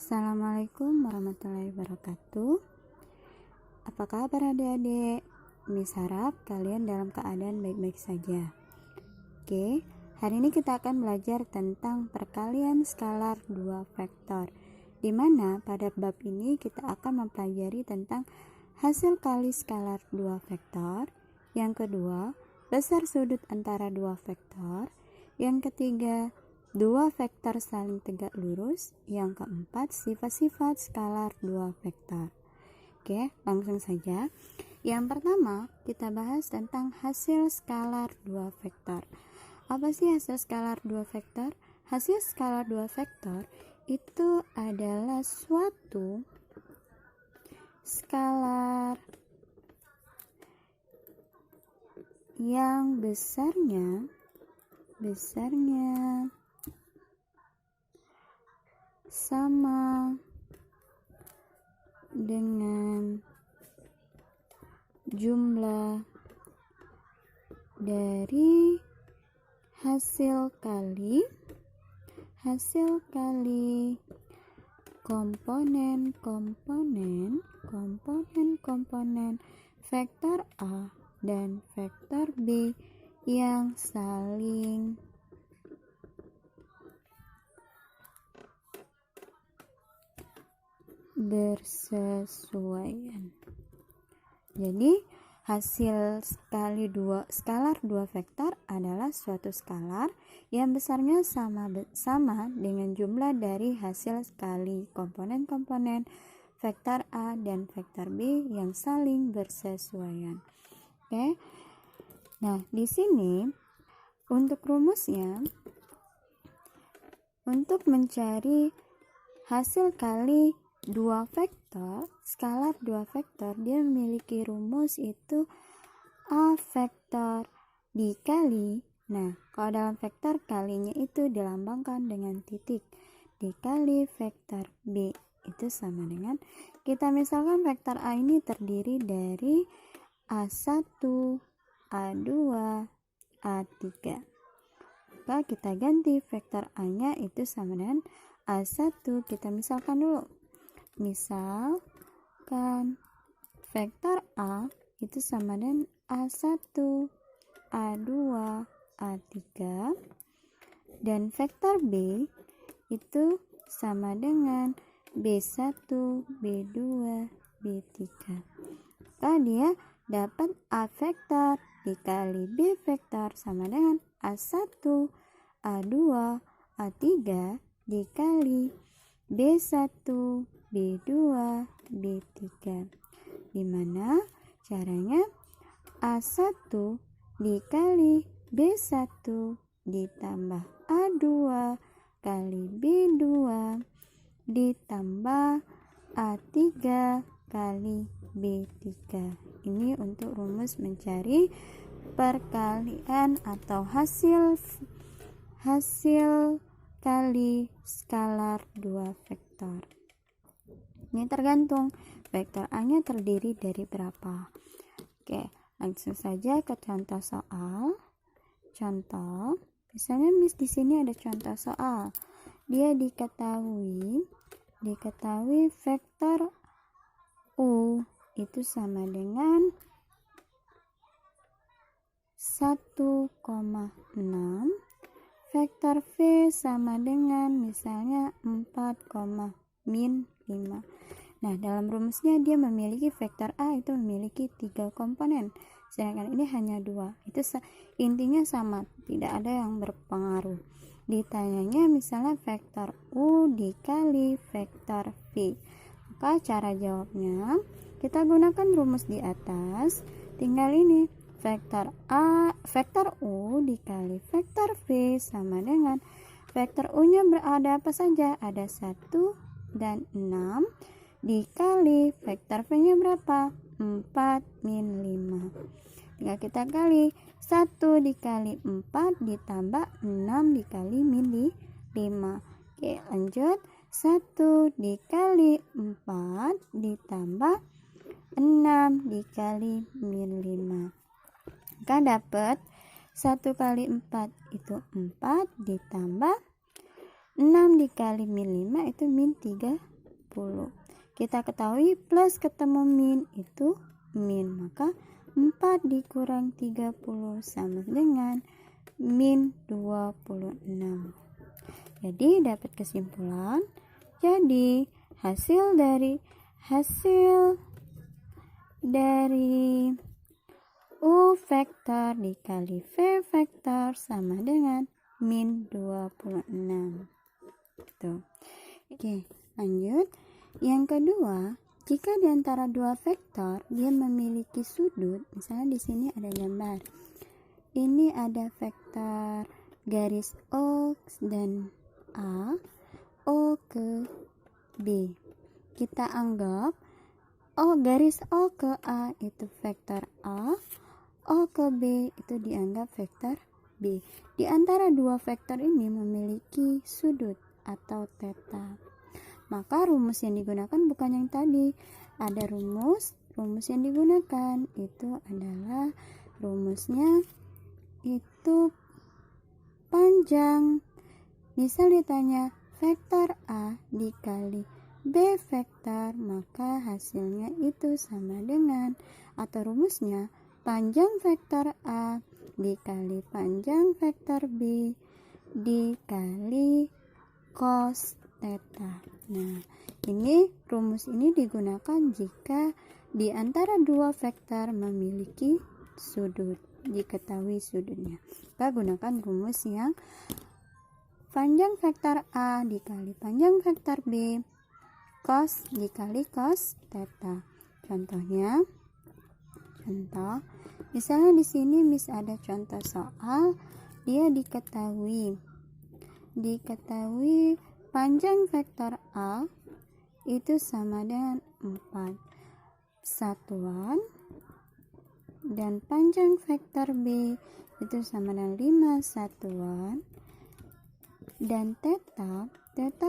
Assalamualaikum warahmatullahi wabarakatuh. Apa kabar adik-adik? Miss harap kalian dalam keadaan baik-baik saja. Oke, hari ini kita akan belajar tentang perkalian skalar dua vektor, di mana pada bab ini kita akan mempelajari tentang hasil kali skalar dua vektor. Yang kedua, besar sudut antara dua vektor. Yang ketiga, dua vektor saling tegak lurus. Yang keempat, sifat-sifat skalar dua vektor. Oke, langsung saja. Yang pertama, kita bahas tentang hasil skalar dua vektor. Apa sih hasil skalar dua vektor? Hasil skalar dua vektor itu adalah suatu skalar yang besarnya sama dengan jumlah dari hasil kali komponen vektor A dan vektor B yang saling bersesuaian. Jadi hasil skalar dua vektor adalah suatu skalar yang besarnya sama dengan jumlah dari hasil kali komponen-komponen vektor A dan vektor B yang saling bersesuaian. Oke. Nah, di sini untuk rumusnya, untuk mencari hasil kali dua vektor, skalar dua vektor, dia memiliki rumus itu A vektor dikali, nah kalau dalam vektor kalinya itu dilambangkan dengan titik, dikali vektor B itu sama dengan, kita misalkan vektor A ini terdiri dari A1, A2, A3. Maka kita ganti vektor A nya itu sama dengan A1, kita misalkan dulu. Misalkan vektor A itu sama dengan A1, A2, A3, dan vektor B itu sama dengan B1, B2, B3. Maka dia dapat A vektor dikali B vektor sama dengan A1, A2, A3 dikali B1, B2, B3. Dimana caranya A1 dikali B1 ditambah A2 kali B2 ditambah A3 kali B3. Ini untuk rumus mencari perkalian atau hasil kali skalar dua vektor. Ini tergantung vektor A nya terdiri dari berapa. Oke, langsung saja ke contoh soal. Contoh, misalnya Miss di sini ada contoh soal. Dia diketahui vektor U itu sama dengan 1,6, vektor V sama dengan misalnya 4,-5. Nah, dalam rumusnya dia memiliki vektor A itu memiliki 3 komponen, sedangkan ini hanya 2. Itu intinya sama, tidak ada yang berpengaruh. Ditanyanya misalnya vektor U dikali vektor V. Maka cara jawabnya, kita gunakan rumus di atas. Tinggal ini, vektor U dikali vektor V sama dengan vektor U nya berada apa saja? Ada 1 dan 6 dikali vektor V nya berapa? 4 min 5. Tinggal kita kali 1 dikali 4 ditambah 6 dikali min 5. Oke, lanjut. 1 dikali 4 ditambah 6 dikali min 5. Maka dapat 1 kali 4 itu 4 ditambah 6 dikali min 5 itu min 13. Kita ketahui plus ketemu min itu min, maka 4 dikurang 30 sama dengan min 26. Jadi dapat kesimpulan, jadi hasil dari U vektor dikali V vektor sama dengan min 26. Tuh. Oke, lanjut. Yang kedua, jika di antara dua vektor dia memiliki sudut, misalnya di sini ada gambar. Ini ada vektor garis O dan A, O ke B. Kita anggap garis O ke A itu vektor A, O ke B itu dianggap vektor B. Di antara dua vektor ini memiliki sudut atau theta. Maka rumus yang digunakan bukan yang tadi. Ada rumus yang digunakan itu adalah rumusnya itu panjang. Misal ditanya vektor A dikali B vektor, maka hasilnya itu sama dengan, atau rumusnya panjang vektor A dikali panjang vektor B dikali cos theta. Nah, ini rumus ini digunakan jika di antara dua vektor memiliki sudut, diketahui sudutnya. Kita gunakan rumus yang panjang vektor A dikali panjang vektor B cos dikali cos theta. Contohnya, misalnya di sini Miss ada contoh soal, dia diketahui panjang vektor A itu sama dengan 4 satuan dan panjang vektor B itu sama dengan 5 satuan, dan theta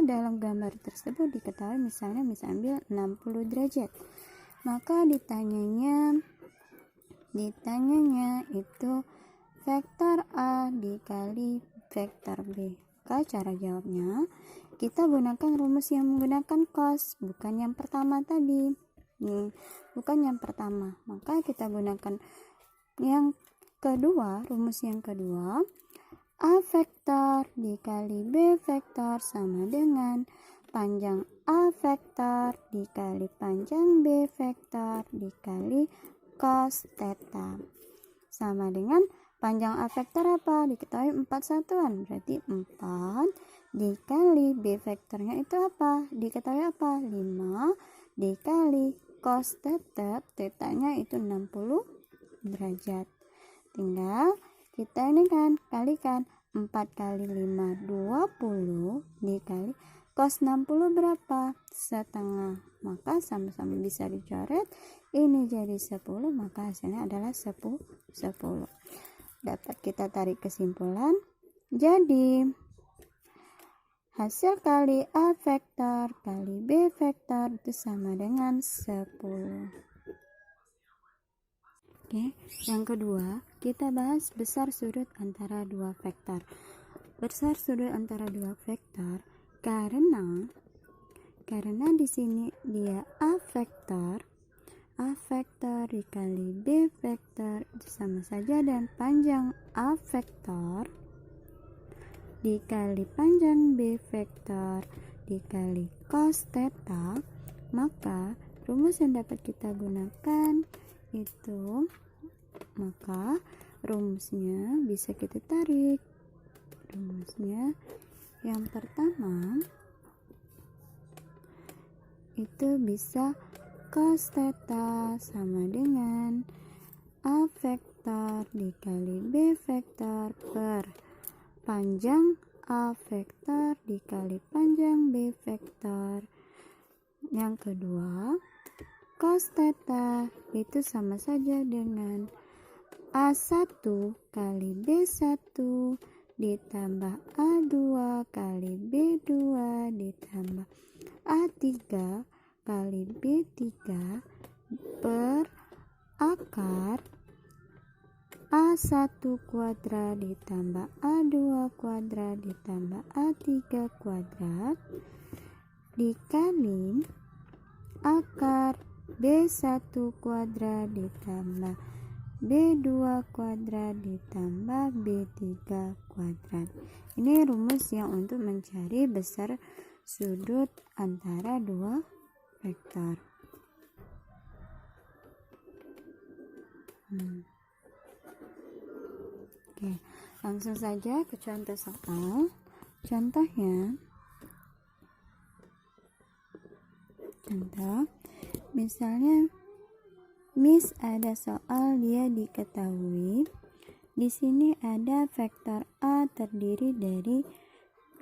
dalam gambar tersebut diketahui, misalnya ambil 60 derajat. Maka ditanyanya itu vektor A dikali vektor B. Maka cara jawabnya kita gunakan rumus yang menggunakan cos, bukan yang pertama tadi. Bukan yang pertama. Maka kita gunakan yang kedua, rumus yang kedua. A vektor dikali B vektor sama dengan panjang A vektor dikali panjang B vektor dikali cos theta. Sama dengan panjang A vektor apa? Diketahui 4 satuan, berarti 4 dikali B vektornya itu apa? Diketahui apa? 5 dikali cos theta, tetanya itu 60 derajat. Tinggal kita ini kan kalikan 4 kali 5 20 dikali cos 60 berapa? Setengah. Maka sama-sama bisa dicoret. Ini jadi 10, maka hasilnya adalah 10. Dapat kita tarik kesimpulan. Jadi hasil kali A vektor kali B vektor itu sama dengan 10. Oke, yang kedua kita bahas besar sudut antara dua vektor. Besar sudut antara dua vektor karena di sini dia A vektor dikali B vektor itu sama saja dan panjang A vektor dikali panjang B vektor dikali cos theta, maka rumus yang dapat kita gunakan itu, maka rumusnya bisa kita tarik. Rumusnya yang pertama itu bisa cos theta sama dengan A vektor dikali B vektor per panjang A vektor dikali panjang B vektor. Yang kedua, cos theta itu sama saja dengan A1 kali B1 ditambah A2 kali B2 ditambah A3 kali B3 per akar A1 kuadrat ditambah A2 kuadrat ditambah A3 kuadrat dikali akar B1 kuadrat ditambah B2 kuadrat ditambah B3 kuadrat. Ini rumus yang untuk mencari besar sudut antara dua vektor. Oke, langsung saja ke contoh soal. Contohnya, misalnya Miss ada soal dia diketahui di sini ada vektor A terdiri dari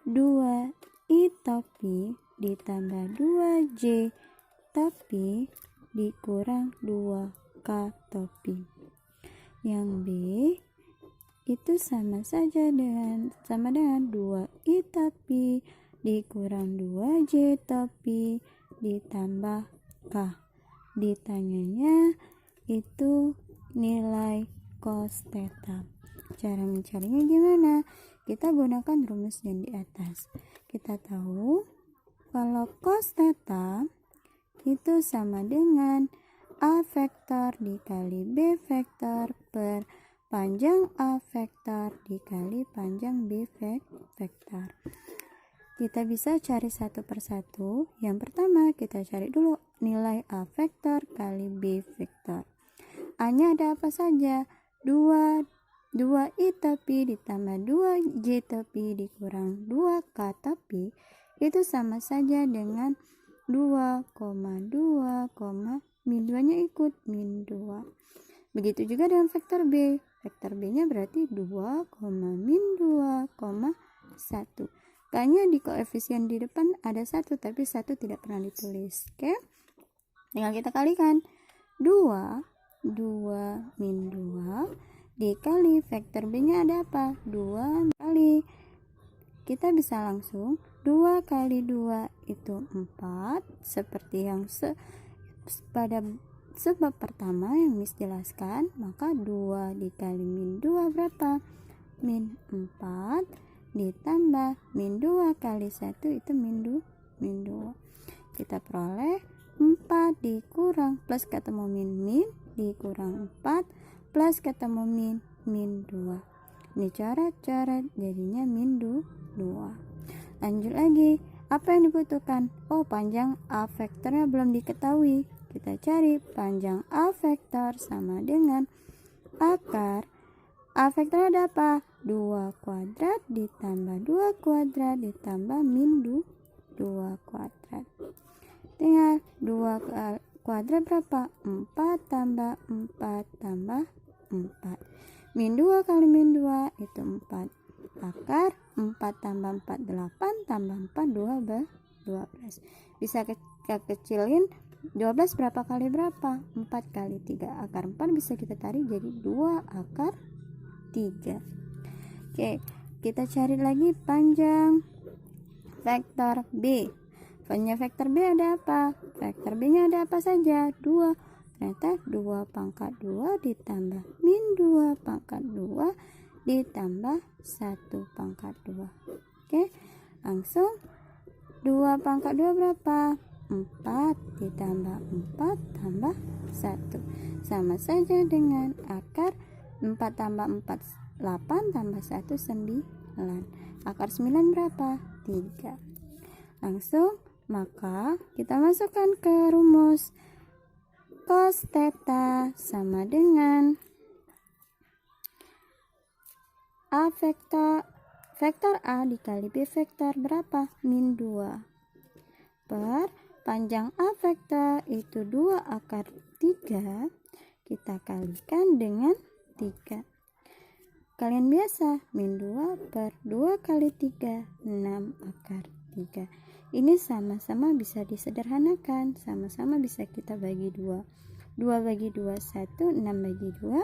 2i topi ditambah 2j topi dikurang 2k topi. Yang B itu sama dengan 2i topi dikurang 2j topi ditambah k. Ditanyanya itu nilai cos theta. Cara mencarinya gimana? Kita gunakan rumus yang di atas. Kita tahu kalau cos theta itu sama dengan A vektor dikali B vektor per panjang A vektor dikali panjang B vektor. Kita bisa cari satu persatu. Yang pertama kita cari dulu nilai A vektor kali B vektor. A-nya ada apa saja? 2i topi ditambah 2j topi dikurang 2k topi itu sama saja dengan 2,2, min 2 nya ikut min 2. Begitu juga dengan vektor B. Vektor B nya berarti 2, min 2,1. K-nya di koefisien di depan ada 1, tapi 1 tidak pernah ditulis. Oke? Tinggal kita kalikan. 2 min 2 dikali vektor B nya ada apa? 2 kali. Kita bisa langsung 2 kali 2 itu 4, seperti yang pada sebab pertama yang Miss jelaskan. Maka 2 dikali min 2 berapa? Min 4 ditambah min 2 kali 1 itu min 2. Kita peroleh 4 dikurang plus ketemu min dikurang 4 plus ketemu min 2. Ini coret-coret jadinya min 2. Lanjut lagi, apa yang dibutuhkan? Oh, panjang A vektornya belum diketahui. Kita cari panjang A vektor sama dengan akar A vektor ada apa? 2 kuadrat ditambah 2 kuadrat ditambah min 2 kuadrat. Tinggal 2 kuadrat berapa? 4 tambah 4 tambah 4. Min 2 kali min 2 itu 4. Akar 4 tambah 4 8 tambah 4 12. Bisa kita kecilin 12 berapa kali berapa? 4 kali 3. Akar 4 bisa kita tarik jadi 2 akar 3. Oke, kita cari lagi panjang vektor B. Panjang vektor B ada apa? Vektor B nya ada apa saja? 2. Ternyata 2 pangkat 2 ditambah min 2 pangkat 2 ditambah 1 pangkat 2. Oke, langsung 2 pangkat 2 berapa? 4 ditambah 4 tambah 1 sama saja dengan akar 4 tambah 4 8 tambah 1 9. Akar 9 berapa? 3. Langsung maka kita masukkan ke rumus cos theta sama dengan A vektor A dikali B vektor berapa? Min 2 per panjang A vektor itu 2 akar 3 kita kalikan dengan 3. Kalian biasa, min 2 per 2 kali 3 6 akar 3. Ini sama-sama bisa disederhanakan, sama-sama bisa kita bagi 2. 2 bagi 2 1, 6 bagi 2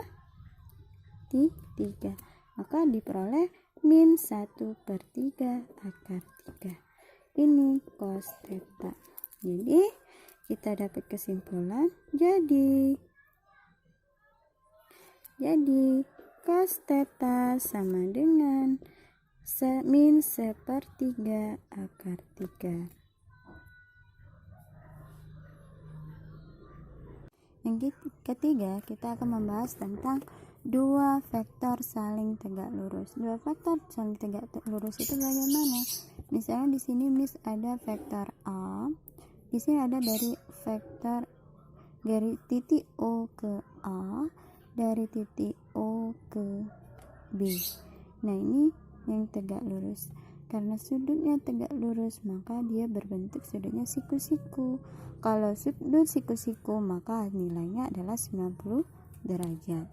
3. Maka diperoleh min 1 per 3 akar 3. Ini cos theta. Jadi kita dapat kesimpulan jadi cos theta sama dengan min 1/3 akar 3. Yang ketiga, kita akan membahas tentang dua vektor saling tegak lurus. Dua vektor saling tegak lurus itu bagaimana? Misalnya di sini Miss ada vektor A, di sini ada dari vektor dari titik O ke A, dari titik O ke B. Nah, ini yang tegak lurus. Karena sudutnya tegak lurus, maka dia berbentuk sudutnya siku-siku. Kalau sudut siku-siku, maka nilainya adalah 90 derajat.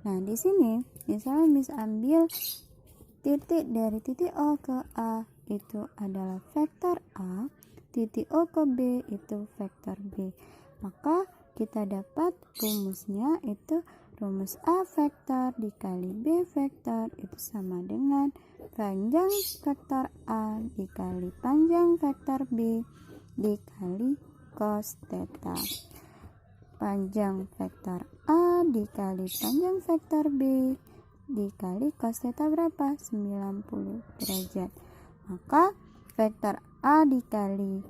Nah, di sini misalnya Miss ambil titik dari titik O ke A itu adalah vektor A, titik O ke B itu vektor B. Maka kita dapat rumusnya itu rumus A vektor dikali B vektor itu sama dengan panjang vektor A dikali panjang vektor B dikali cos theta. Panjang vektor A dikali panjang vektor B dikali cos theta berapa? 90 derajat. Maka vektor A dikali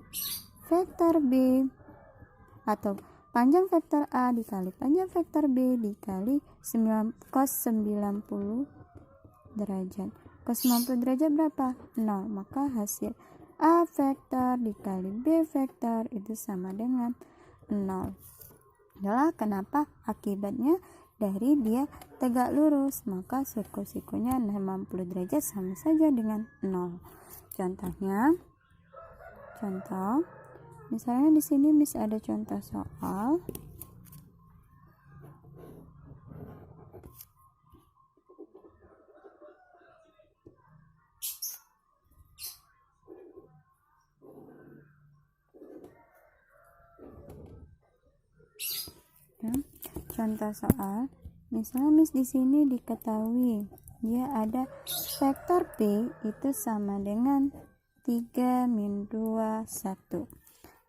vektor B atau panjang vektor A dikali panjang vektor B dikali cos 90 derajat. Cos 90 derajat berapa? 0. Maka hasil A vektor dikali B vektor itu sama dengan 0. Adalah kenapa akibatnya dari dia tegak lurus, maka siku-sikunya 60 derajat sama saja dengan 0. Contoh misalnya di sini Miss ada contoh soal ya. Contoh soal misalnya Miss di sini diketahui dia ada vektor P itu sama dengan 3 min 2 1.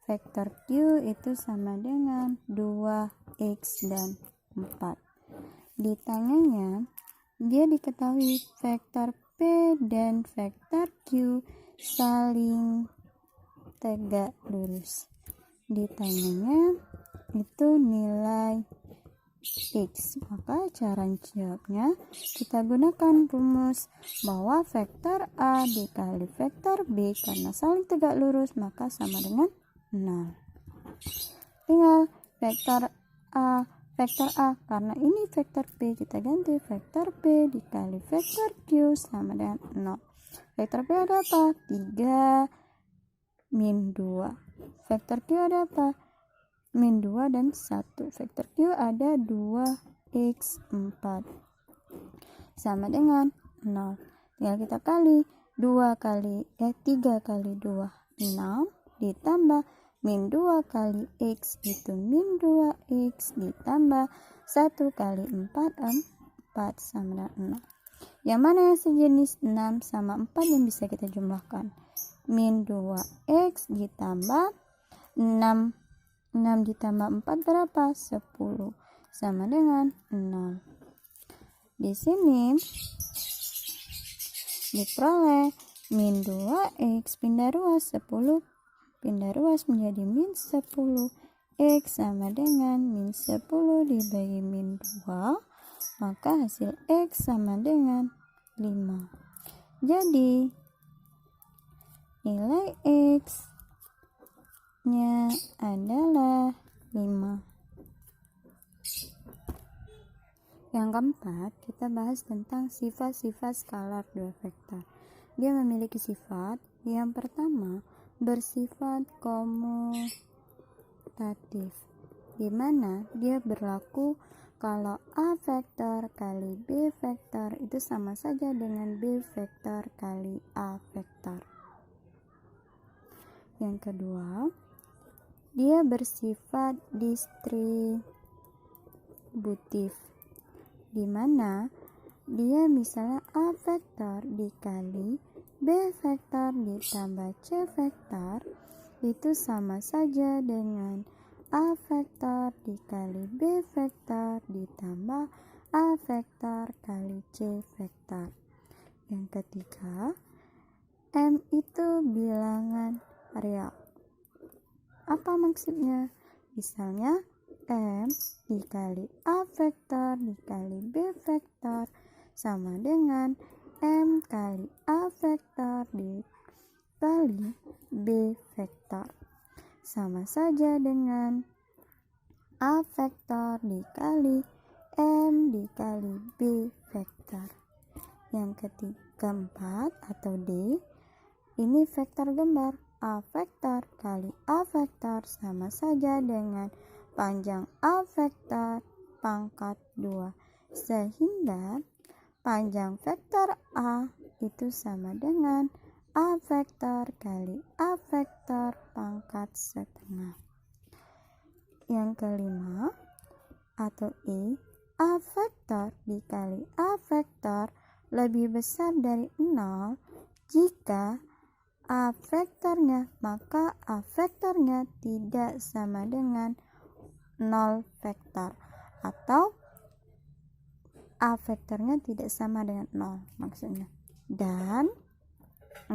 Vektor Q itu sama dengan 2x dan 4. Ditanyanya dia diketahui vektor P dan vektor Q saling tegak lurus. Ditanyanya itu nilai x, maka cara jawabnya kita gunakan rumus bahwa vektor A dikali vektor B karena saling tegak lurus maka sama dengan 0. Tinggal vektor A karena ini vektor P kita ganti vektor P dikali vektor Q sama dengan 0. Vektor P ada apa? 3 min 2. Vektor Q ada apa? Min 2 dan 1. Vektor Q ada 2x4 sama dengan 0. Tinggal kita kali 3 kali 2 6 ditambah min 2 kali x itu min 2x ditambah 1 kali 4 sama dengan 0. Yang mana yang sejenis 6 sama 4 yang bisa kita jumlahkan? Min 2x ditambah 6 ditambah 4 berapa? 10 sama dengan 0. Di sini diperoleh min 2x pindah ruas 10 pindah ruas menjadi min 10 x sama dengan min 10 dibagi min 2 maka hasil x sama dengan 5. Jadi nilai x nya adalah 5. Yang keempat, kita bahas tentang sifat-sifat skalar dua vektor. Dia memiliki sifat yang pertama bersifat komutatif, di mana dia berlaku kalau A vektor kali B vektor itu sama saja dengan B vektor kali A vektor. Yang kedua, dia bersifat distributif, di mana dia misalnya A vektor dikali B vektor ditambah C vektor itu sama saja dengan A vektor dikali B vektor ditambah A vektor kali C vektor. Yang ketiga, M itu bilangan real. Apa maksudnya? Misalnya M dikali A vektor dikali B vektor sama dengan M kali A vektor dikali B vektor. Sama saja dengan A vektor dikali M dikali B vektor. Yang keempat atau D, ini vektor gambar. A vektor kali A vektor sama saja dengan panjang A vektor pangkat 2. Sehingga panjang vektor A itu sama dengan A vektor kali A vektor pangkat setengah. Yang kelima atau E, A vektor dikali A vektor lebih besar dari 0 jika A vektornya, maka A vektornya tidak sama dengan 0 vektor, atau A vektornya tidak sama dengan 0 maksudnya. Dan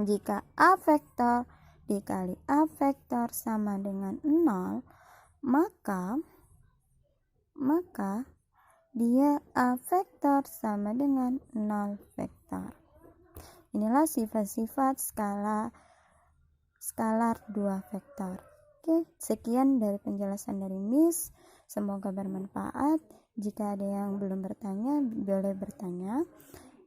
jika A vektor dikali A vektor sama dengan 0, maka dia A vektor sama dengan 0 vektor. Inilah sifat-sifat skalar 2 vektor. Oke, sekian dari penjelasan dari Miss. Semoga bermanfaat. Jika ada yang belum bertanya,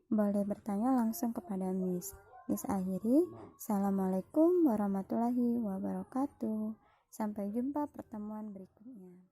boleh bertanya langsung kepada Miss. Miss akhiri. Assalamualaikum warahmatullahi wabarakatuh. Sampai jumpa pertemuan berikutnya.